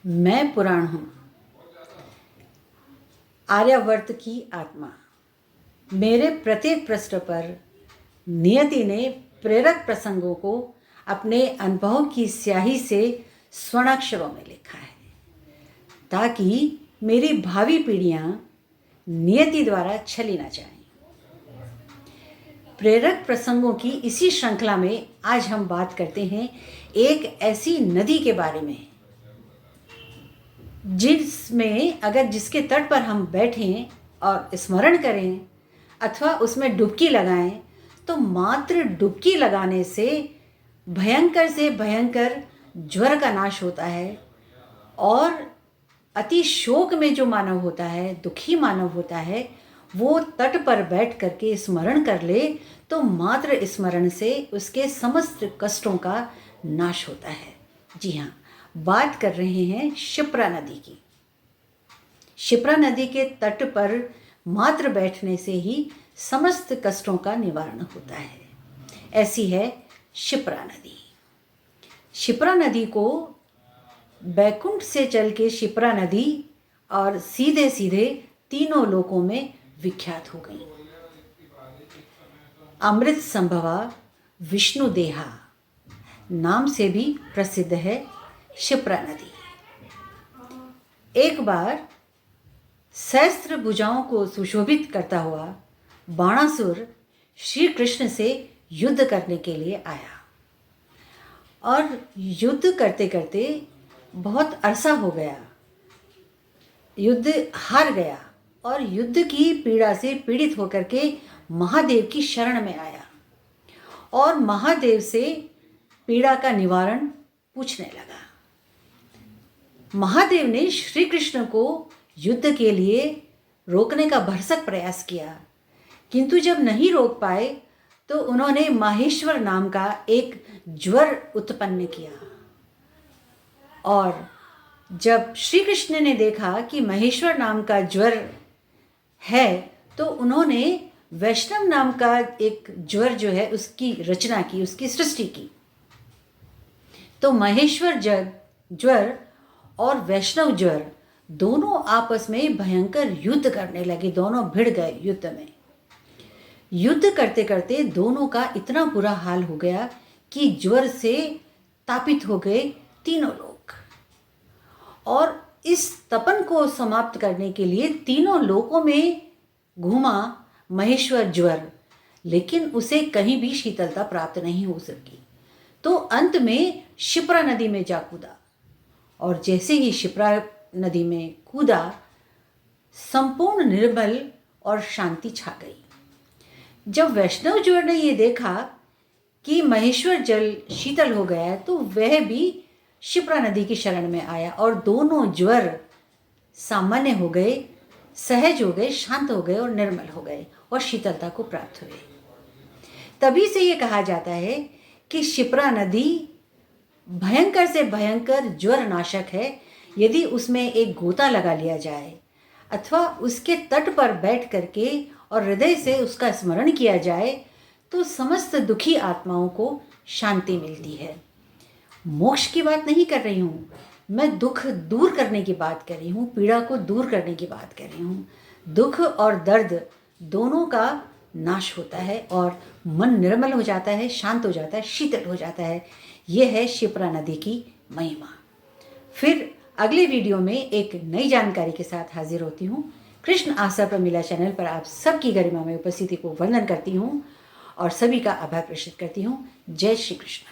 मैं पुराण हूँ, आर्यावर्त की आत्मा। मेरे प्रत्येक पृष्ठ पर नियति ने प्रेरक प्रसंगों को अपने अनुभव की स्याही से स्वर्णाक्षरों में लिखा है, ताकि मेरी भावी पीढ़ियाँ नियति द्वारा छली न जाएं। प्रेरक प्रसंगों की इसी श्रृंखला में आज हम बात करते हैं एक ऐसी नदी के बारे में जिसके तट पर हम बैठें और स्मरण करें अथवा उसमें डुबकी लगाएं तो मात्र डुबकी लगाने से भयंकर ज्वर का नाश होता है। और अति शोक में जो मानव होता है, दुखी मानव होता है, वो तट पर बैठ करके स्मरण कर ले तो मात्र स्मरण से उसके समस्त कष्टों का नाश होता है। जी हाँ, बात कर रहे हैं शिप्रा नदी की। शिप्रा नदी के तट पर मात्र बैठने से ही समस्त कष्टों का निवारण होता है। ऐसी है शिप्रा नदी। शिप्रा नदी को बैकुंठ से चल के शिप्रा नदी और सीधे सीधे तीनों लोकों में विख्यात हो गई। अमृत संभवा विष्णु देहा नाम से भी प्रसिद्ध है शिप्रा नदी। एक बार सहस्त्र भुजाओं को सुशोभित करता हुआ बाणासुर श्री कृष्ण से युद्ध करने के लिए आया और युद्ध करते करते बहुत अरसा हो गया। युद्ध हार गया और युद्ध की पीड़ा से पीड़ित होकर के महादेव की शरण में आया और महादेव से पीड़ा का निवारण पूछने लगा। महादेव ने श्री कृष्ण को युद्ध के लिए रोकने का भरसक प्रयास किया, किंतु जब नहीं रोक पाए तो उन्होंने माहेश्वर नाम का एक ज्वर उत्पन्न किया। और जब श्री कृष्ण ने देखा कि महेश्वर नाम का ज्वर है तो उन्होंने वैष्णव नाम का एक ज्वर जो है उसकी रचना की, उसकी सृष्टि की। तो महेश्वर ज्वर और वैष्णव ज्वर दोनों आपस में भयंकर युद्ध करने लगे। दोनों भिड़ गए युद्ध में। युद्ध करते करते दोनों का इतना बुरा हाल हो गया कि ज्वर से तापित हो गए तीनों लोग। और इस तपन को समाप्त करने के लिए तीनों लोकों में घूमा महेश्वर ज्वर, लेकिन उसे कहीं भी शीतलता प्राप्त नहीं हो सकी। तो अंत में शिप्रा नदी में जा कूदा और जैसे ही शिप्रा नदी में कूदा संपूर्ण निर्बल और शांति छा गई। जब वैष्णव ज्वर ने ये देखा कि महेश्वर जल शीतल हो गया है तो वह भी शिप्रा नदी की शरण में आया और दोनों ज्वर सामान्य हो गए, सहज हो गए, शांत हो गए और निर्मल हो गए और शीतलता को प्राप्त हुए। तभी से ये कहा जाता है कि शिप्रा नदी भयंकर से भयंकर ज्वर नाशक है। यदि उसमें एक गोता लगा लिया जाए अथवा उसके तट पर बैठ करके और हृदय से उसका स्मरण किया जाए तो समस्त दुखी आत्माओं को शांति मिलती है। मोक्ष की बात नहीं कर रही हूँ मैं, दुख दूर करने की बात कर रही हूँ, पीड़ा को दूर करने की बात कर रही हूँ। दुख और दर्द दोनों का नाश होता है और मन निर्मल हो जाता है, शांत हो जाता है, शीतल हो जाता है। यह है शिप्रा नदी की महिमा। फिर अगले वीडियो में एक नई जानकारी के साथ हाजिर होती हूँ। कृष्ण आशा प्रमिला चैनल पर आप सबकी गरिमा में उपस्थिति को वंदन करती हूँ और सभी का आभार प्रकट करती हूँ। जय श्री कृष्ण।